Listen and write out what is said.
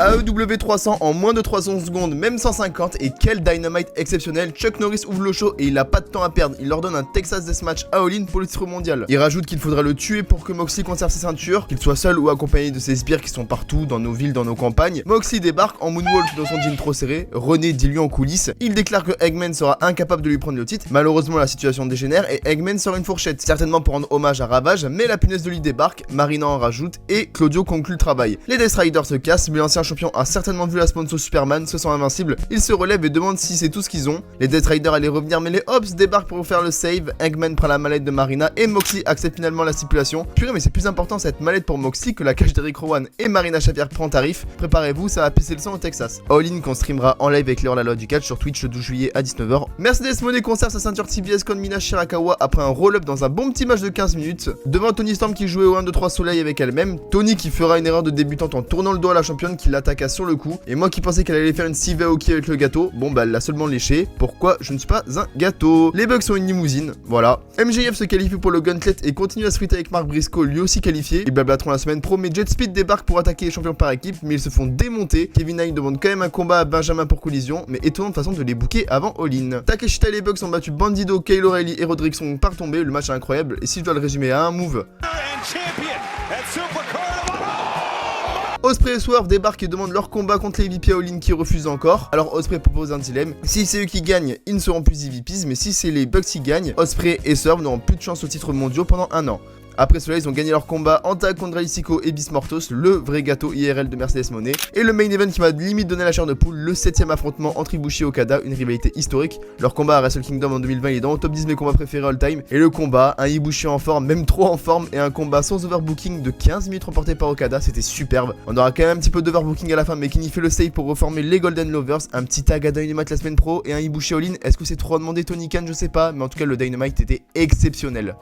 AEW 300 en moins de 300 secondes, même 150, et quel Dynamite exceptionnel. Chuck Norris ouvre le show et il a pas de temps à perdre, il leur donne un Texas Deathmatch à All-In pour le titre mondial. Il rajoute qu'il faudra le tuer pour que Moxley conserve ses ceintures, qu'il soit seul ou accompagné de ses sbires qui sont partout, dans nos villes, dans nos campagnes. Moxley débarque en moonwalk dans son jean trop serré, René dit lui en coulisses, il déclare que Eggman sera incapable de lui prendre le titre. Malheureusement la situation dégénère et Eggman sort une fourchette, certainement pour rendre hommage à Ravage, mais la punaise de lui débarque, Marina en rajoute et Claudio conclut le travail. Les Death Riders se cassent, mais l'ancien champion a certainement vu la sponsor Superman, se sent invincible, il se relève et demande si c'est tout ce qu'ils ont. Les Death Riders allaient revenir mais les Hobbs débarquent pour faire le save, Eggman prend la mallette de Marina et Moxley accepte finalement la stipulation. Purée mais c'est plus important cette mallette pour Moxley que la cage d'Eric Rowan et Marina Shafir prend tarif. Préparez-vous, ça va pisser le sang au Texas. All-In qu'on streamera en live avec la loi du catch sur Twitch le 12 juillet à 19h. Mercedes Moné conserve sa ceinture TBS contre Mina Shirakawa après un roll-up dans un bon petit match de 15 minutes. Devant Toni Storm qui jouait au 1-2-3 soleil avec elle-même, Toni qui fera une erreur de débutante en tournant le dos à la championne qui l'attaqua sur le coup, et moi qui pensais qu'elle allait faire une Steve Aoki avec le gâteau, bon bah elle l'a seulement léché, pourquoi je ne suis pas un gâteau. Les Bucks sont une limousine, voilà. MJF se qualifie pour le Gauntlet et continue à se friter avec Mark Briscoe, lui aussi qualifié, ils blablateront la semaine pro, mais Jet Speed débarque pour attaquer les champions par équipe, mais ils se font démonter. Kevin Nash demande quand même un combat à Benjamin pour collision, mais étonnante façon de les booker avant All-In. Takeshita et les Bucks ont battu Bandido, Kyle O'Reilly et Rodrickson par tomber, le match est incroyable, et si je dois le résumer à un move, Ospreay et Swerve débarquent et demandent leur combat contre les EVP All-In qui refusent encore. Alors Ospreay propose un dilemme. Si c'est eux qui gagnent, ils ne seront plus EVPs, mais si c'est les Bucks qui gagnent, Ospreay et Swerve n'auront plus de chance au titre mondial pendant un an. Après cela, ils ont gagné leur combat en tag contre Ralistico et Bismortos, le vrai gâteau IRL de Mercedes Moné. Et le main event qui m'a limite donné la chair de poule, le 7ème affrontement entre Ibushi et Okada, une rivalité historique. Leur combat à Wrestle Kingdom en 2020 il est dans le top 10 de mes combats préférés all time. Et le combat, un Ibushi en forme, même trop en forme, et un combat sans overbooking de 15 minutes remporté par Okada, c'était superbe. On aura quand même un petit peu d'overbooking à la fin, mais Kenny fait le save pour reformer les Golden Lovers, un petit tag à Dynamite la semaine pro et un Ibushi All-In. Est-ce que c'est trop demandé Tony Khan? Je sais pas, mais en tout cas le Dynamite était exceptionnel.